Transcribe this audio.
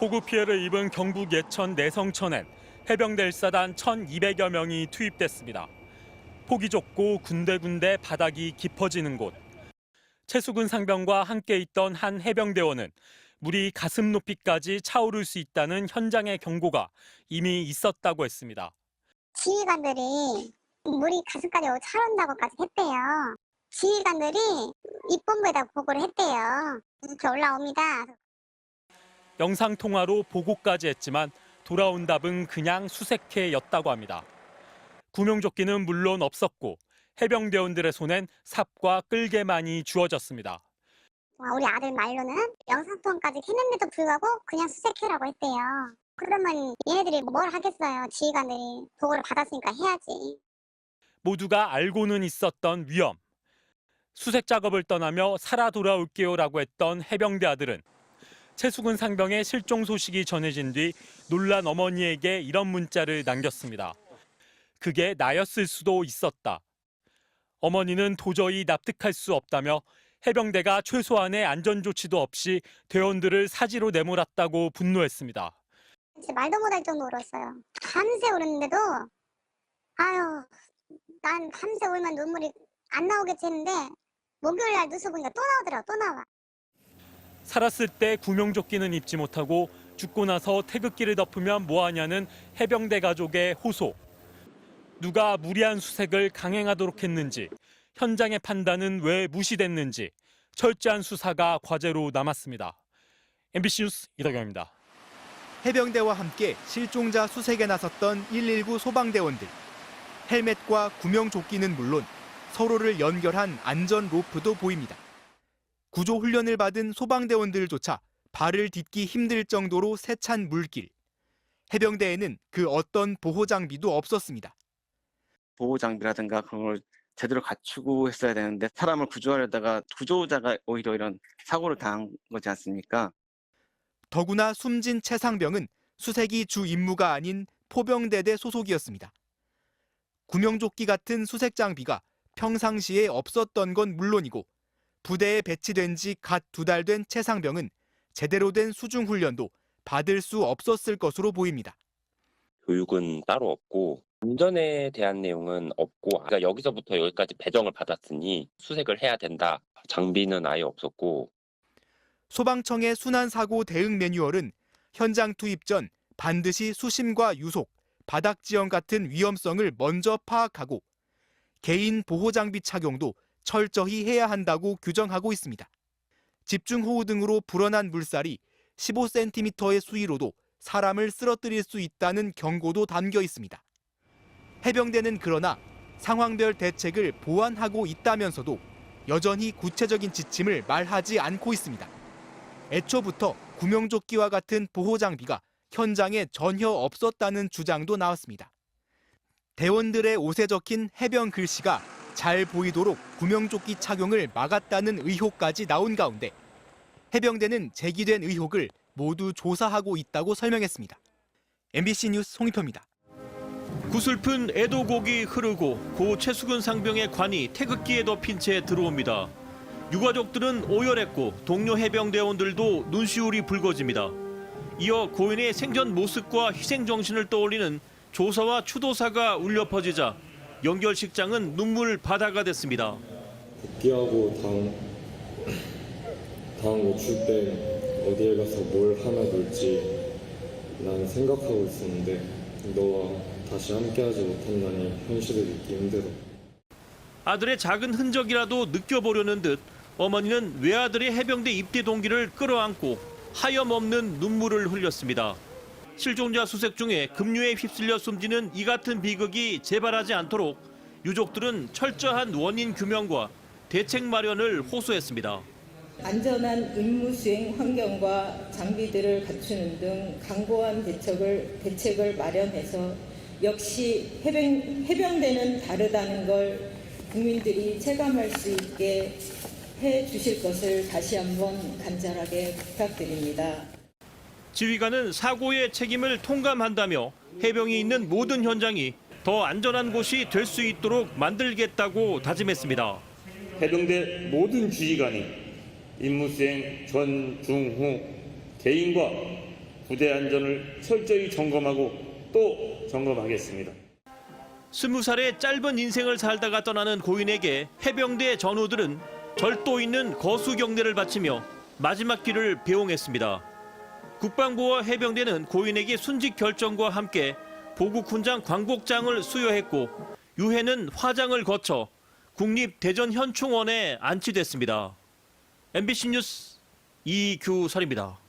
폭우 피해를 입은 경북 예천 내성천엔 해병대 1사단 1,200여 명이 투입됐습니다. 폭이 좁고 군데군데 바닥이 깊어지는 곳. 최수근 상병과 함께 있던 한 해병대원은 물이 가슴 높이까지 차오를 수 있다는 현장의 경고가 이미 있었다고 했습니다. 지휘관들이 물이 가슴까지 차오른다고까지 했대요. 지휘관들이 입본부에다 보고를 했대요. 이렇게 올라옵니다. 영상통화로 보고까지 했지만 돌아온 답은 그냥 수색해였다고 합니다. 구명조끼는 물론 없었고 해병대원들의 손엔 삽과 끌개만이 주어졌습니다. 우리 아들 말로는 영상통화까지 했는데도 불구하고 그냥 수색해라고 했대요. 그러면 얘네들이 뭘 하겠어요. 지휘관들이 보고를 받았으니까 해야지. 모두가 알고는 있었던 위험. 수색 작업을 떠나며 살아 돌아올게요라고 했던 해병대 아들은 최수근 상병의 실종 소식이 전해진 뒤 놀란 어머니에게 이런 문자를 남겼습니다. 그게 나였을 수도 있었다. 어머니는 도저히 납득할 수 없다며 해병대가 최소한의 안전조치도 없이 대원들을 사지로 내몰았다고 분노했습니다. 진짜 말도 못할 정도로 울었어요. 밤새 울었는데도 아유, 난 밤새 울면 눈물이 안 나오겠지 했는데 목요일날 뉴스 보니까 또 나오더라고, 또 나와. 살았을 때 구명조끼는 입지 못하고 죽고 나서 태극기를 덮으면 뭐하냐는 해병대 가족의 호소. 누가 무리한 수색을 강행하도록 했는지, 현장의 판단은 왜 무시됐는지 철저한 수사가 과제로 남았습니다. MBC 뉴스 이덕영입니다. 해병대와 함께 실종자 수색에 나섰던 119 소방대원들. 헬멧과 구명조끼는 물론 서로를 연결한 안전 로프도 보입니다. 구조 훈련을 받은 소방대원들조차 발을 딛기 힘들 정도로 세찬 물길. 해병대에는 그 어떤 보호 장비도 없었습니다. 보호 장비라든가 그런 걸 제대로 갖추고 했어야 되는데 사람을 구조하려다가 구조자가 오히려 이런 사고를 당한 거지 않습니까? 더구나 숨진 최상병은 수색이 주 임무가 아닌 포병대대 소속이었습니다. 구명조끼 같은 수색 장비가 평상시에 없었던 건 물론이고 부대에 배치된 지 갓 2달 된 최상병은 제대로 된 수중 훈련도 받을 수 없었을 것으로 보입니다. 교육은 따로 없고 안전에 대한 내용은 없고 그러니까 여기서부터 여기까지 배정을 받았으니 수색을 해야 된다. 장비는 아예 없었고. 소방청의 순환사고 대응 매뉴얼은 현장 투입 전 반드시 수심과 유속, 바닥 지형 같은 위험성을 먼저 파악하고 개인 보호 장비 착용도 철저히 해야 한다고 규정하고 있습니다. 집중호우 등으로 불어난 물살이 15cm의 수위로도 사람을 쓰러뜨릴 수 있다는 경고도 담겨 있습니다. 해병대는 그러나 상황별 대책을 보완하고 있다면서도 여전히 구체적인 지침을 말하지 않고 있습니다. 애초부터 구명조끼와 같은 보호 장비가 현장에 전혀 없었다는 주장도 나왔습니다. 대원들의 옷에 적힌 해병 글씨가 잘 보이도록 구명조끼 착용을 막았다는 의혹까지 나온 가운데 해병대는 제기된 의혹을 모두 조사하고 있다고 설명했습니다. MBC 뉴스 송희표입니다. 구슬픈 애도곡이 흐르고 고 최수근 상병의 관이 태극기에 덮인 채 들어옵니다. 유가족들은 오열했고 동료 해병대원들도 눈시울이 붉어집니다. 이어 고인의 생전 모습과 희생 정신을 떠올리는 조사와 추도사가 울려 퍼지자 연결식장은 눈물 바다가 됐습니다. 복귀하고 다음 외출 때 어디에 가서 뭘 하나 놀지 난 생각하고 있었는데 너와 다시 함께하지 못한다니 현실을 믿기 힘들어. 아들의 작은 흔적이라도 느껴보려는 듯 어머니는 외아들의 해병대 입대 동기를 끌어안고 하염없는 눈물을 흘렸습니다. 실종자 수색 중에 급류에 휩쓸려 숨지는 이 같은 비극이 재발하지 않도록 유족들은 철저한 원인 규명과 대책 마련을 호소했습니다. 안전한 임무 수행 환경과 장비들을 갖추는 등 강고한 대책을 마련해서 역시 해병대는 다르다는 걸 국민들이 체감할 수 있게 해 주실 것을 다시 한번 간절하게 부탁드립니다. 지휘관은 사고의 책임을 통감한다며 해병이 있는 모든 현장이 더 안전한 곳이 될 수 있도록 만들겠다고 다짐했습니다. 해병대 모든 지휘관이 임무 수행 전, 중, 후 개인과 부대 안전을 철저히 점검하고 또 점검하겠습니다. 20살의 짧은 인생을 살다가 떠나는 고인에게 해병대 전우들은 절도 있는 거수 경례를 바치며 마지막 길을 배웅했습니다. 국방부와 해병대는 고인에게 순직 결정과 함께 보국 훈장 광복장을 수여했고 유해는 화장을 거쳐 국립대전현충원에 안치됐습니다. MBC 뉴스 이규설입니다.